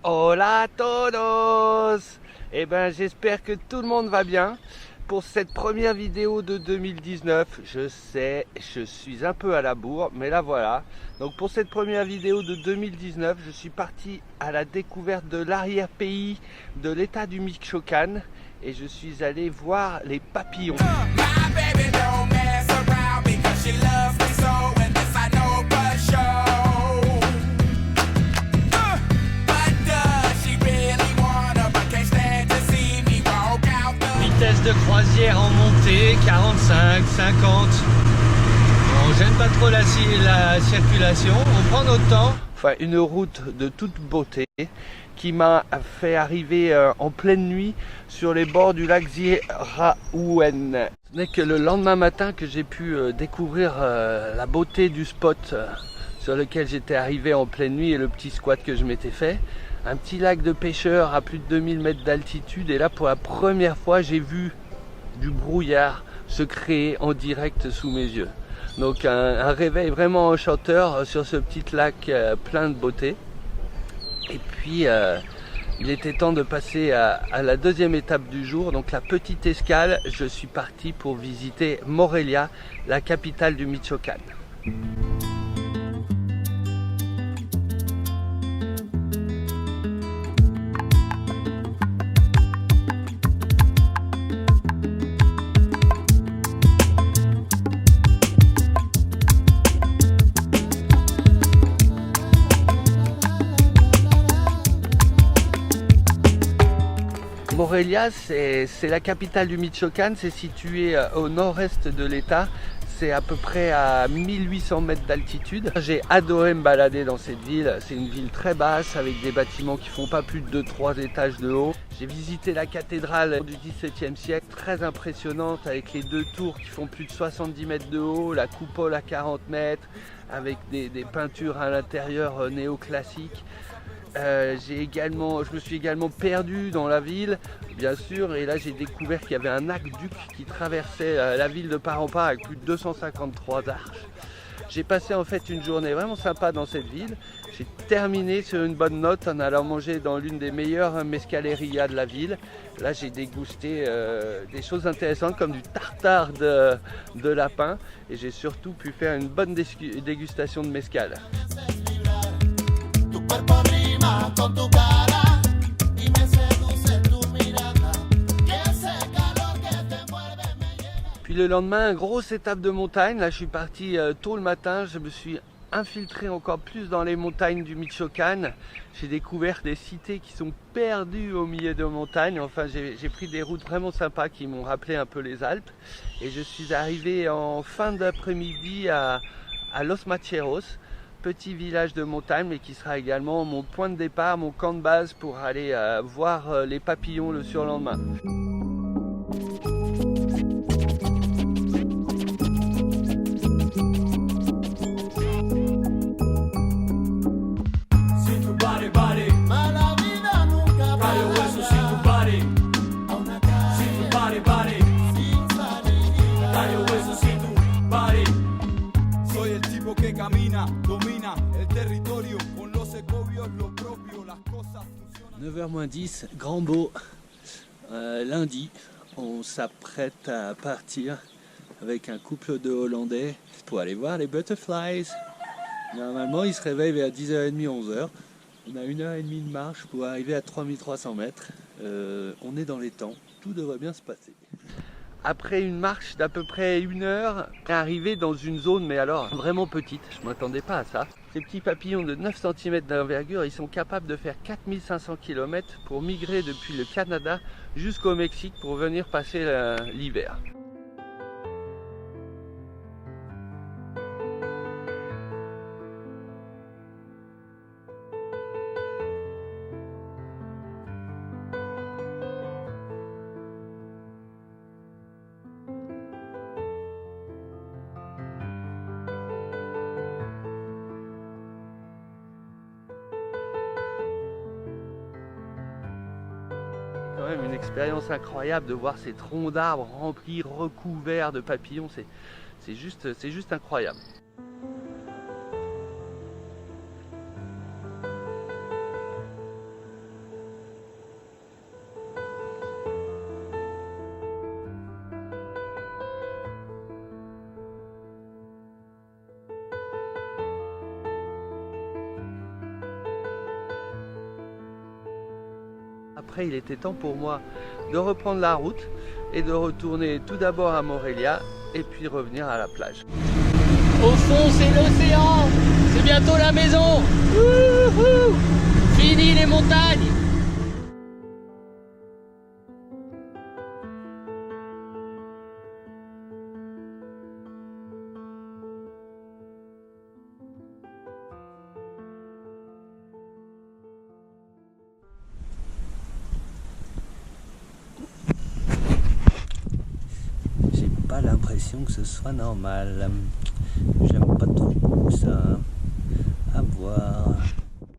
Hola a todos! Eh ben, j'espère que tout le monde va bien. Pour cette première vidéo de 2019, je sais, je suis un peu à la bourre, mais là voilà. Donc pour cette première vidéo de 2019, je suis parti à la découverte de l'arrière-pays de l'état du Michoacán et je suis allé voir les papillons. Vitesse de croisière en montée, 45, 50. On gêne pas trop la circulation, on prend notre temps. Enfin, une route de toute beauté qui m'a fait arriver en pleine nuit sur les bords du lac Ziraouen. Ce n'est que le lendemain matin que j'ai pu découvrir la beauté du spot sur lequel j'étais arrivé en pleine nuit et le petit squat que je m'étais fait. Un petit lac de pêcheurs à plus de 2000 mètres d'altitude, et là pour la première fois j'ai vu du brouillard se créer en direct sous mes yeux. Donc un réveil vraiment enchanteur sur ce petit lac plein de beauté. Et puis il était temps de passer à la deuxième étape du jour, donc la petite escale. Je suis parti pour visiter Morelia, la capitale du Michoacán. Morelia, c'est la capitale du Michoacán, c'est situé au nord-est de l'état, c'est à peu près à 1800 mètres d'altitude. J'ai adoré me balader dans cette ville, c'est une ville très basse avec des bâtiments qui font pas plus de 2-3 étages de haut. J'ai visité la cathédrale du XVIIe siècle, très impressionnante avec les deux tours qui font plus de 70 mètres de haut, la coupole à 40 mètres avec des peintures à l'intérieur néoclassiques. Je me suis également perdu dans la ville, bien sûr, et là j'ai découvert qu'il y avait un aqueduc qui traversait la ville de part en part avec plus de 253 arches. J'ai passé en fait une journée vraiment sympa dans cette ville. J'ai terminé sur une bonne note en allant manger dans l'une des meilleures mescalerias de la ville. Là j'ai dégusté des choses intéressantes comme du tartare de lapin, et j'ai surtout pu faire une bonne dégustation de mescal. Con tu cara y me seduce tu mirada, que ese calor que te muerde me llena. Puis le lendemain, grosse étape de montagne. Là, je suis parti tôt le matin. Je me suis infiltré encore plus dans les montagnes du Michoacán. J'ai découvert des cités qui sont perdues au milieu de montagnes. Enfin, j'ai pris des routes vraiment sympas qui m'ont rappelé un peu les Alpes. Et je suis arrivé en fin d'après-midi à Los Macheros, petit village de montagne, mais qui sera également mon point de départ, mon camp de base pour aller voir les papillons le surlendemain. Domina el territorio con los secovios lo propio, las cosas funcionan. 9h-10, grand beau. Lundi, on s'apprête à partir avec un couple de Hollandais pour aller voir les butterflies. Normalement, ils se réveillent vers 10h30, 11h. On a 1h30 de marche pour arriver à 3300 mètres. On est dans les temps, tout devrait bien se passer. Après une marche d'à peu près 1 heure, on est arrivé dans une zone, mais alors vraiment petite, je ne m'attendais pas à ça. Ces petits papillons de 9 cm d'envergure, ils sont capables de faire 4500 km pour migrer depuis le Canada jusqu'au Mexique pour venir passer l'hiver. Quand même une expérience incroyable de voir ces troncs d'arbres remplis, recouverts de papillons, c'est juste incroyable. après il était temps pour moi de reprendre la route et de retourner tout d'abord à Morelia et puis revenir à la plage. Au fond c'est l'océan, c'est bientôt la maison. Wouhou! Fini les montagnes. J'ai pas l'impression que ce soit normal. J'aime pas trop ça. À voir.